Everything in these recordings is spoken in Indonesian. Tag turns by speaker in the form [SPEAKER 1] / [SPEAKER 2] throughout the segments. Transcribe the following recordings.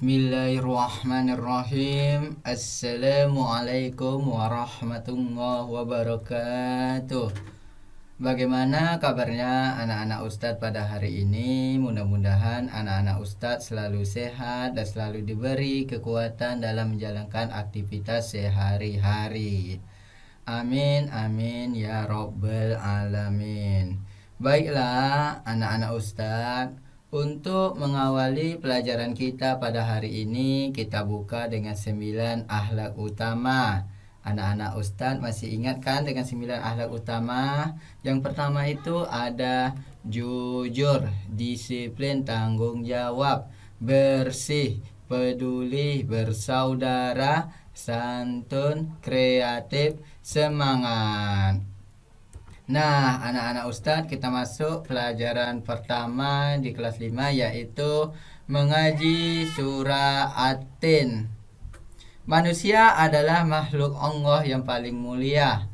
[SPEAKER 1] Bismillahirrahmanirrahim. Assalamualaikum warahmatullahi wabarakatuh. Bagaimana kabarnya anak-anak Ustadz pada hari ini? Mudah-mudahan anak-anak Ustadz selalu sehat dan selalu diberi kekuatan dalam menjalankan aktivitas sehari-hari. Amin amin ya robbal alamin. Baiklah anak-anak Ustadz, untuk mengawali pelajaran kita pada hari ini, kita buka dengan 9 akhlak utama. Anak-anak Ustadz masih ingat kan dengan 9 akhlak utama? Yang pertama itu ada jujur, disiplin, tanggung jawab, bersih, peduli, bersaudara, santun, kreatif, semangat. Nah, anak-anak Ustadz, kita masuk pelajaran pertama di kelas 5, yaitu mengaji surah At-Tin. Manusia adalah makhluk Allah yang paling mulia.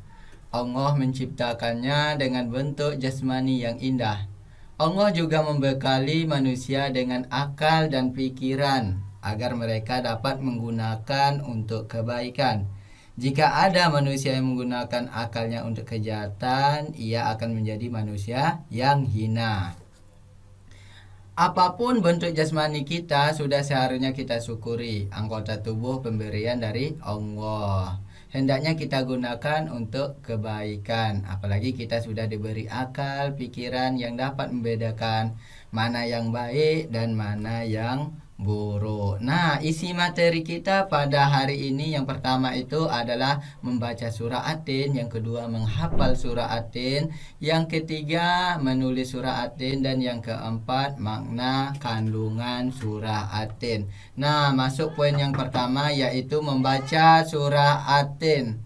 [SPEAKER 1] Allah menciptakannya dengan bentuk jasmani yang indah. Allah juga membekali manusia dengan akal dan pikiran agar mereka dapat menggunakan untuk kebaikan. Jika ada manusia yang menggunakan akalnya untuk kejahatan, ia akan menjadi manusia yang hina. Apapun bentuk jasmani kita, sudah seharusnya kita syukuri. Anggota tubuh pemberian dari Allah. Hendaknya kita gunakan untuk kebaikan. Apalagi kita sudah diberi akal, pikiran yang dapat membedakan mana yang baik dan mana yang buruk. Nah, isi materi kita pada hari ini yang pertama itu adalah membaca surah At-Tin, yang kedua menghafal surah At-Tin, yang ketiga menulis surah At-Tin, dan yang keempat makna kandungan surah At-Tin. Nah, masuk poin yang pertama, yaitu membaca surah At-Tin.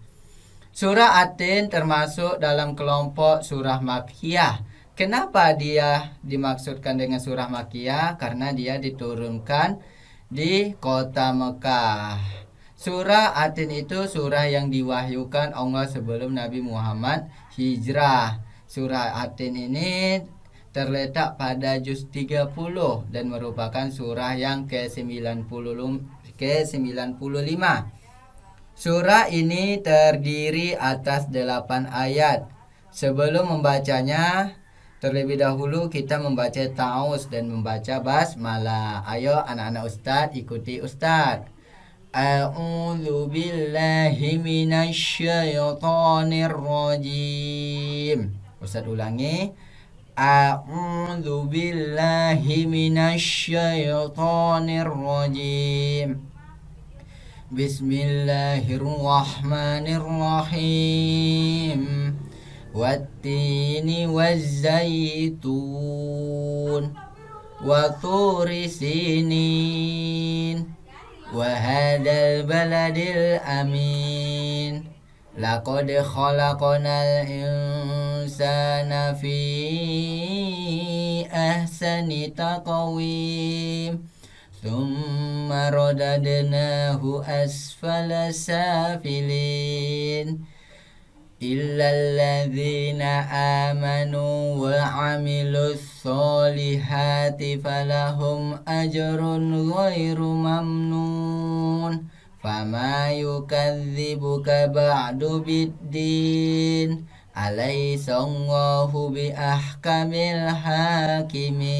[SPEAKER 1] Surah At-Tin termasuk dalam kelompok surah Makkiyah. Kenapa dia dimaksudkan dengan surah Makkiyah? Karena dia diturunkan di kota Mekah. Surah At-Tin itu surah yang diwahyukan Allah sebelum Nabi Muhammad hijrah. Surah At-Tin ini terletak pada juz 30 dan merupakan surah yang ke-95. Surah ini terdiri atas 8 ayat. Sebelum membacanya, terlebih dahulu kita membaca ta'awuz dan membaca basmalah. Ayo anak-anak Ustadz, ikuti Ustadz. A'udzu billahi minasyaitonir rajim. Ustadz ulangi. A'udzu billahi minasyaitonir rajim. Bismillahirrahmanirrahim. Wattini wazzaitun wa turi sinin wa hadal baladil amin laqad khalaqnal insana fi ahsani taqwim thumma radadnahu asfala safilin illalladzina amanu wa amilus solihati falahum ajrun ghairu mamnun fama yukadzibuka ba'du biddin alaysallahu bi ahkamil hakimin.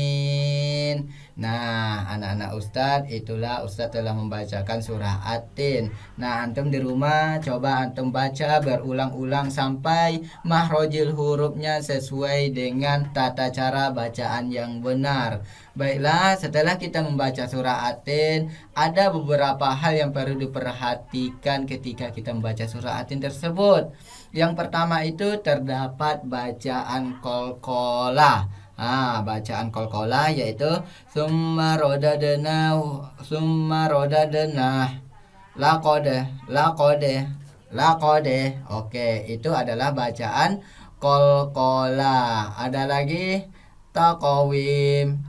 [SPEAKER 1] Nah, anak-anak Ustadz, itulah Ustadz telah membacakan surah At-Tin. Nah, antum di rumah coba antum baca berulang-ulang sampai mahrojil hurufnya sesuai dengan tata cara bacaan yang benar. Baiklah, setelah kita membaca surah At-Tin, ada beberapa hal yang perlu diperhatikan ketika kita membaca surah At-Tin tersebut. Yang pertama itu terdapat bacaan qalqalah. Bacaan qalqalah yaitu summa rodadna laqad. Oke, itu adalah bacaan qalqalah. Ada lagi taqawim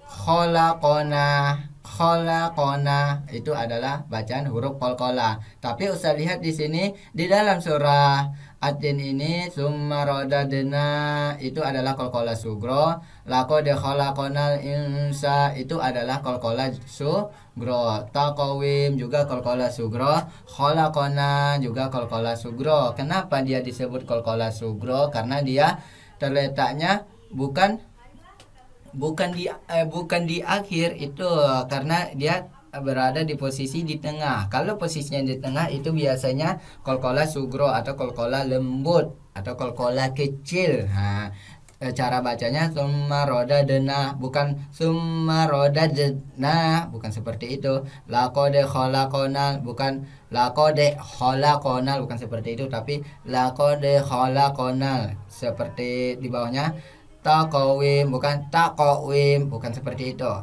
[SPEAKER 1] khalaqona khalaqona itu adalah bacaan huruf qalqalah. Tapi Ustaz lihat di sini di dalam surah At-Tin ini summa radadna itu adalah qalqalah sugro, laqad khalaqonal insa itu adalah qalqalah sugro, taqawim juga qalqalah sugro, khalaqona juga qalqalah sugro. Kenapa dia disebut qalqalah sugro? Karena dia terletaknya bukan di akhir itu, karena dia berada di posisi di tengah. Kalau posisinya di tengah itu biasanya qalqalah sugro atau qalqalah lembut atau qalqalah kecil. Nah, cara bacanya summa radadna, bukan summa radadna, bukan seperti itu. Laqad khalaqonal, bukan laqad khalaqonal, bukan seperti itu, tapi laqad khalaqonal seperti di bawahnya. Taqawim, bukan taqawim, bukan seperti itu.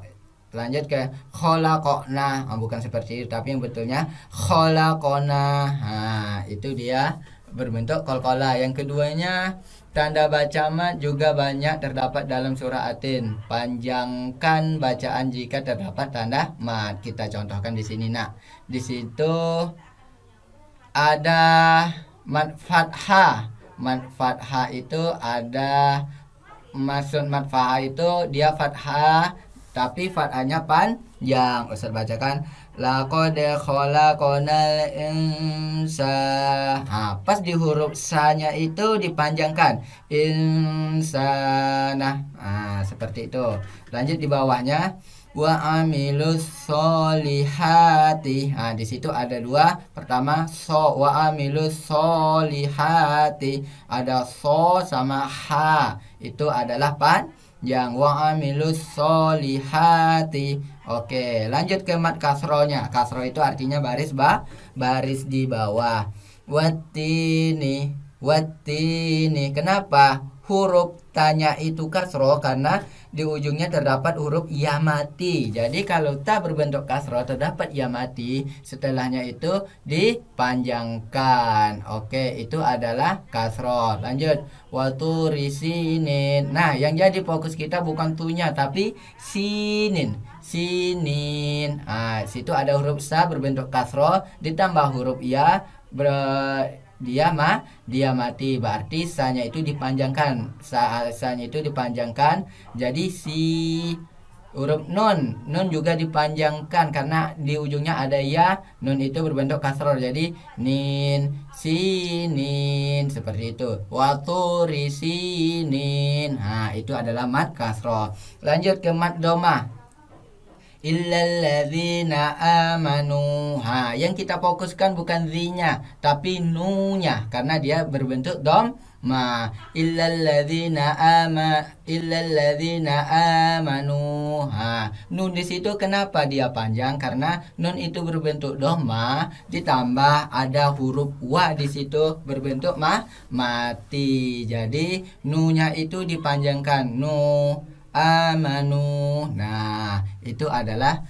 [SPEAKER 1] Lanjut ke khalaqona, bukan seperti itu, tapi yang betulnya khalaqona. Nah, itu dia berbentuk qalqalah. Yang keduanya, tanda baca mat juga banyak terdapat dalam surah At-Tin. Panjangkan bacaan jika terdapat tanda mat. Kita contohkan di sini. Nah, di situ ada mat fathah. Mat fathah itu ada, maksud mat fathah itu dia fathah tapi fathahnya panjang. Ustaz bacakan laqad khalaqonal insa. Pas di huruf sa-nya itu dipanjangkan insana. Seperti itu. Lanjut di bawahnya wa amilus solihati. Di situ ada dua. Pertama so, wa amilus solihati, ada so sama ha, itu adalah panjang. Wa amilus solihati. Oke, lanjut ke mat kasronya. Kasro itu artinya baris di bawah. Wattini, wattini. Kenapa huruf tanya itu kasro? Karena di ujungnya terdapat huruf ya mati. Jadi kalau ta berbentuk kasro terdapat ya mati, setelahnya itu dipanjangkan. Oke, itu adalah kasro. Lanjut waturi sinin. Nah, yang jadi fokus kita bukan tunya tapi sinin. Sinin. Situ ada huruf sa berbentuk kasro ditambah huruf ya dia mati, berarti sa-nya itu dipanjangkan. Sa-nya itu dipanjangkan. Jadi si huruf nun juga dipanjangkan karena di ujungnya ada ya. Nun itu berbentuk kasroh, jadi nin, sinin, seperti itu. Waturi sinin. Itu adalah mat kasroh. Lanjut ke mat domah. Illalladzina amanu. Yang kita fokuskan bukan zi-nya tapi nu-nya karena dia berbentuk dhamma. Illalladzina amanu. Nun di situ kenapa dia panjang? Karena nun itu berbentuk dhamma ditambah ada huruf wa di situ berbentuk mati. Jadi nu-nya itu dipanjangkan, nu amanu. Nah, itu adalah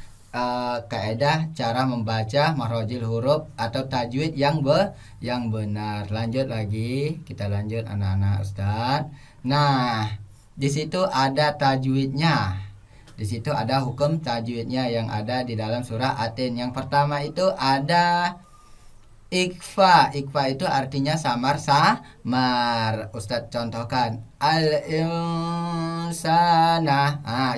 [SPEAKER 1] kaidah cara membaca makhrajul huruf atau tajwid yang benar. Lanjut lagi, kita lanjut anak-anak Ustaz. Nah, di situ ada tajwidnya. Di situ ada hukum tajwidnya yang ada di dalam surah At-Tin. Yang pertama itu ada ikfa. Ikfa itu artinya samar. Ustadz contohkan al-insana.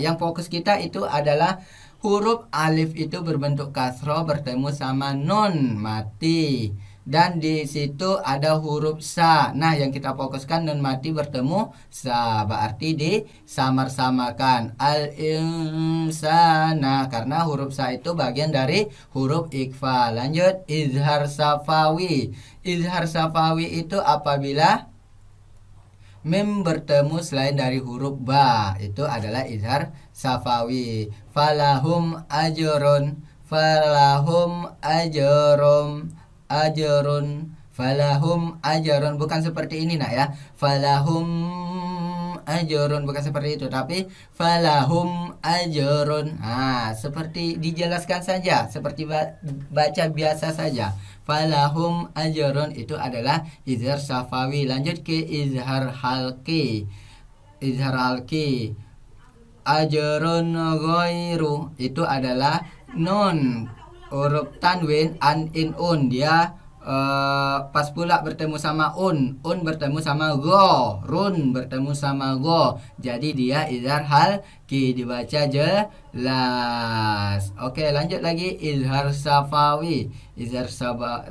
[SPEAKER 1] Yang fokus kita itu adalah huruf alif itu berbentuk kasroh bertemu sama nun mati. Dan di situ ada huruf sa. Nah, yang kita fokuskan nun mati bertemu sa, berarti disamar-samarkan al-insana karena huruf sa itu bagian dari huruf ikfa. Lanjut izhar safawi. Izhar safawi itu apabila mim bertemu selain dari huruf ba, itu adalah izhar safawi. Falahum ajrun, falahum ajrum, ajrun, falahum ajrun, bukan seperti ini nak ya, falahum ajrun, bukan seperti itu tapi falahum ajrun. Seperti dijelaskan saja, seperti baca biasa saja. Falahum ajrun itu adalah izhar safawi. Lanjut ke izhar halqi. Izhar halqi ajrun ghairu itu adalah nun huruf tanwin an in un, dia pas pula bertemu sama un bertemu sama go, run bertemu sama go, jadi dia izhar halki, dibaca jelas. Oke, lanjut lagi izhar safawi. Izhar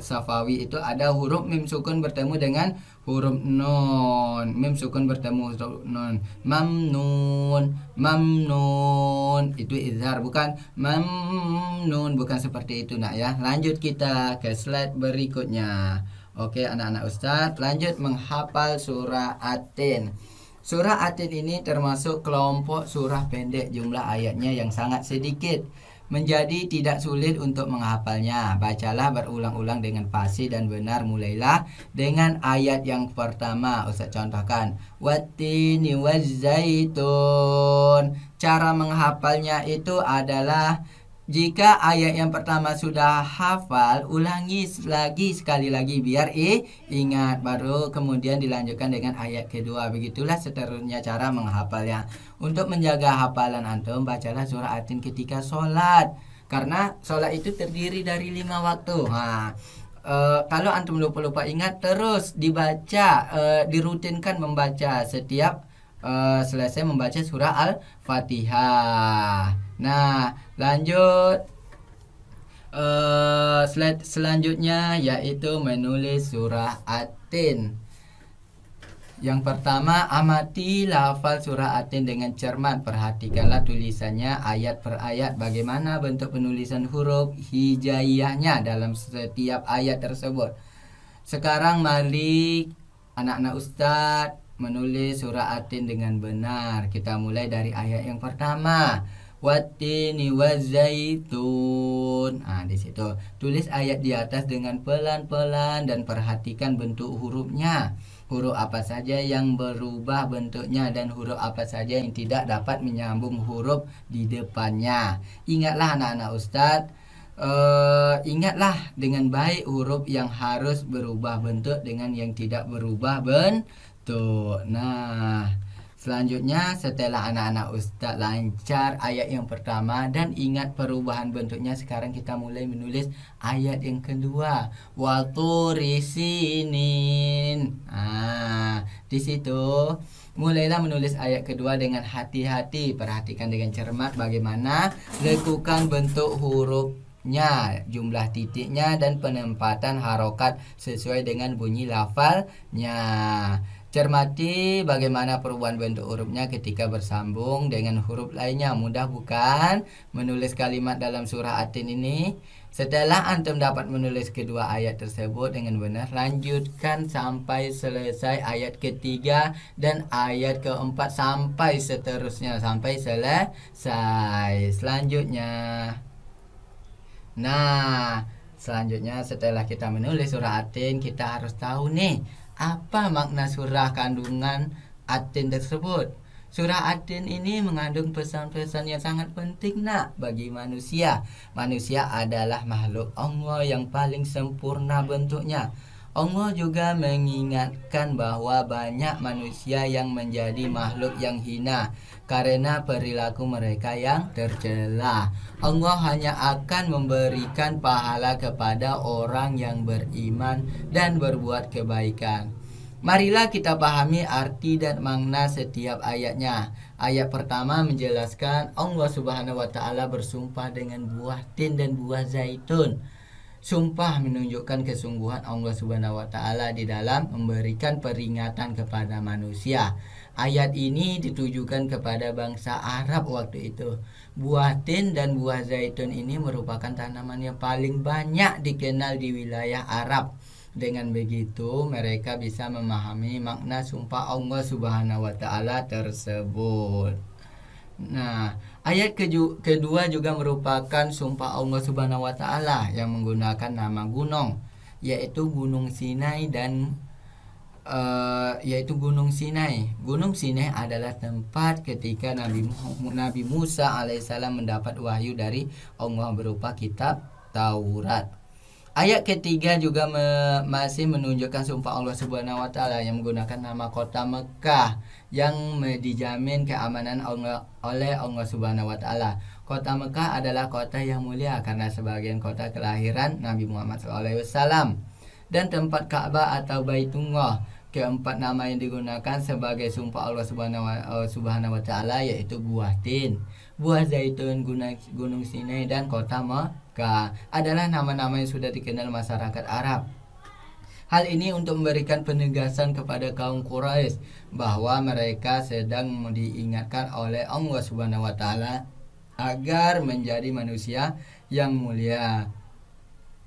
[SPEAKER 1] safawi itu ada huruf mim sukun bertemu dengan huruf nun, mim sukun bertemu huruf nun, mamnun, mamnun itu izhar, bukan mamnun, bukan seperti itu nak ya. Lanjut kita ke slide berikutnya. Oke anak-anak Ustadz, lanjut menghafal surah At-Tin. Surah At-Tin ini termasuk kelompok surah pendek, jumlah ayatnya yang sangat sedikit, menjadi tidak sulit untuk menghafalnya. Bacalah berulang-ulang dengan fasih dan benar. Mulailah dengan ayat yang pertama. Ustaz contohkan, wattini wazzaitun. Cara menghafalnya itu adalah, jika ayat yang pertama sudah hafal, ulangi lagi sekali lagi biar ingat, baru kemudian dilanjutkan dengan ayat kedua. Begitulah seterusnya cara menghafalnya. Untuk menjaga hafalan antum, bacalah surah At-Tin ketika sholat, karena sholat itu terdiri dari 5 waktu. Nah, kalau antum lupa-lupa ingat, terus dibaca, dirutinkan membaca setiap selesai membaca surah Al-Fatihah. Nah, lanjut slide selanjutnya yaitu menulis surah At-Tin. Yang pertama, amati lafal surah At-Tin dengan cermat. Perhatikanlah tulisannya ayat per ayat, bagaimana bentuk penulisan huruf hijaiyahnya dalam setiap ayat tersebut. Sekarang mari anak-anak Ustadz menulis surah At-Tin dengan benar. Kita mulai dari ayat yang pertama, wattini wazzaitun. Nah, di situ tulis ayat di atas dengan pelan-pelan dan perhatikan bentuk hurufnya. Huruf apa saja yang berubah bentuknya dan huruf apa saja yang tidak dapat menyambung huruf di depannya. Ingatlah anak-anak Ustadz, ingatlah dengan baik huruf yang harus berubah bentuk dengan yang tidak berubah bentuk. Nah, selanjutnya setelah anak-anak Ustadz lancar ayat yang pertama dan ingat perubahan bentuknya, sekarang kita mulai menulis ayat yang kedua, waturi sinin. Nah, di situ mulailah menulis ayat kedua dengan hati-hati. Perhatikan dengan cermat bagaimana lekukan bentuk hurufnya, jumlah titiknya dan penempatan harokat sesuai dengan bunyi lafalnya. Cermati bagaimana perubahan bentuk hurufnya ketika bersambung dengan huruf lainnya. Mudah bukan menulis kalimat dalam surah At-Tin ini? Setelah antum dapat menulis kedua ayat tersebut dengan benar, lanjutkan sampai selesai ayat ketiga dan ayat keempat sampai seterusnya, sampai selesai. Selanjutnya, nah, selanjutnya setelah kita menulis surah At-Tin, kita harus tahu nih, apa makna surah kandungan At-Tin tersebut. Surah At-Tin ini mengandung pesan-pesan yang sangat penting nak bagi manusia. Manusia adalah makhluk Allah yang paling sempurna bentuknya. Allah juga mengingatkan bahwa banyak manusia yang menjadi makhluk yang hina karena perilaku mereka yang tercela. Allah hanya akan memberikan pahala kepada orang yang beriman dan berbuat kebaikan. Marilah kita pahami arti dan makna setiap ayatnya. Ayat pertama menjelaskan Allah Subhanahu wa Ta'ala bersumpah dengan buah tin dan buah zaitun. Sumpah menunjukkan kesungguhan Allah Subhanahu wa Ta'ala di dalam memberikan peringatan kepada manusia. Ayat ini ditujukan kepada bangsa Arab waktu itu. Buah tin dan buah zaitun ini merupakan tanaman yang paling banyak dikenal di wilayah Arab. Dengan begitu mereka bisa memahami makna sumpah Allah Subhanahu wa Ta'ala tersebut. Nah, ayat kedua juga merupakan sumpah Allah Subhanahu wa Ta'ala yang menggunakan nama gunung, yaitu Gunung Sinai dan Gunung Sinai. Gunung Sinai adalah tempat ketika Nabi Musa alaihissalam mendapat wahyu dari Allah berupa kitab Taurat. Ayat ketiga juga masih menunjukkan sumpah Allah Subhanahu wa taala yang menggunakan nama kota Mekah yang dijamin keamanan oleh Allah Subhanahu wa taala. Kota Mekah adalah kota yang mulia karena sebagian kota kelahiran Nabi Muhammad SAW dan tempat Ka'bah atau Baitullah. Keempat nama yang digunakan sebagai sumpah Allah Subhanahu wa taala yaitu buah tin, buah zaitun, gunung Sinai dan kota Mekah adalah nama-nama yang sudah dikenal masyarakat Arab. Hal ini untuk memberikan penegasan kepada kaum Quraisy bahwa mereka sedang diingatkan oleh Allah Subhanahu wa taala agar menjadi manusia yang mulia.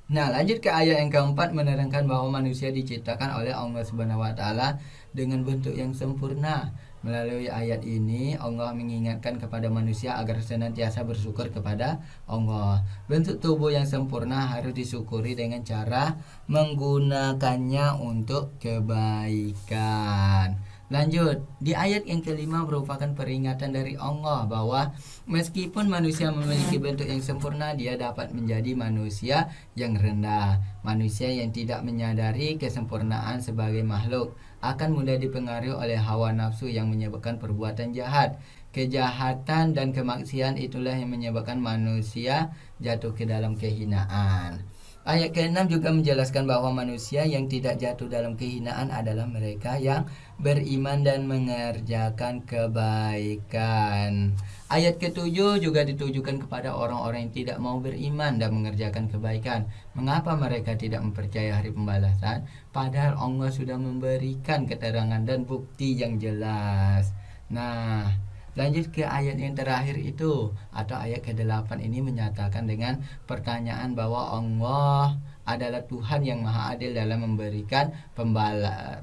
[SPEAKER 1] Nah, lanjut ke ayat yang keempat menerangkan bahwa manusia diciptakan oleh Allah Subhanahu wa taala dengan bentuk yang sempurna. Melalui ayat ini Allah mengingatkan kepada manusia agar senantiasa bersyukur kepada Allah. Bentuk tubuh yang sempurna harus disyukuri dengan cara menggunakannya untuk kebaikan. Lanjut, di ayat yang kelima merupakan peringatan dari Allah bahwa meskipun manusia memiliki bentuk yang sempurna, dia dapat menjadi manusia yang rendah. Manusia yang tidak menyadari kesempurnaan sebagai makhluk akan mudah dipengaruhi oleh hawa nafsu yang menyebabkan perbuatan jahat. Kejahatan dan kemaksiatan itulah yang menyebabkan manusia jatuh ke dalam kehinaan. Ayat ke-6 juga menjelaskan bahwa manusia yang tidak jatuh dalam kehinaan adalah mereka yang beriman dan mengerjakan kebaikan. Ayat ke-7 juga ditujukan kepada orang-orang yang tidak mau beriman dan mengerjakan kebaikan. Mengapa mereka tidak mempercayai hari pembalasan? Padahal Allah sudah memberikan keterangan dan bukti yang jelas. Nah, lanjut ke ayat yang terakhir itu atau ayat ke-8 ini menyatakan dengan pertanyaan bahwa Allah adalah Tuhan yang maha adil dalam memberikan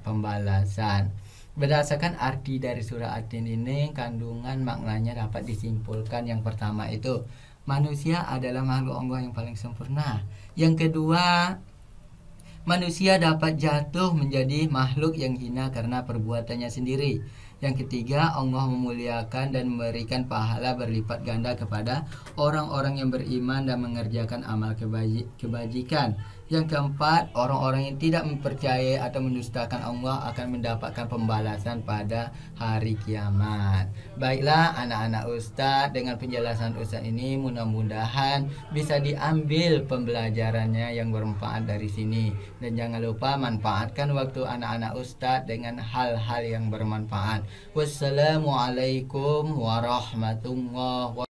[SPEAKER 1] pembalasan. Berdasarkan arti dari surah At-Tin ini, kandungan maknanya dapat disimpulkan. Yang pertama itu manusia adalah makhluk Allah yang paling sempurna. Yang kedua, manusia dapat jatuh menjadi makhluk yang hina karena perbuatannya sendiri. Yang ketiga, Allah memuliakan dan memberikan pahala berlipat ganda kepada orang-orang yang beriman dan mengerjakan amal kebajikan. Yang keempat, orang-orang yang tidak mempercayai atau mendustakan Allah akan mendapatkan pembalasan pada hari kiamat. Baiklah anak-anak Ustadz, dengan penjelasan Ustadz ini mudah-mudahan bisa diambil pembelajarannya yang bermanfaat dari sini. Dan jangan lupa manfaatkan waktu anak-anak Ustadz dengan hal-hal yang bermanfaat. Wassalamualaikum warahmatullahi wabarakatuh.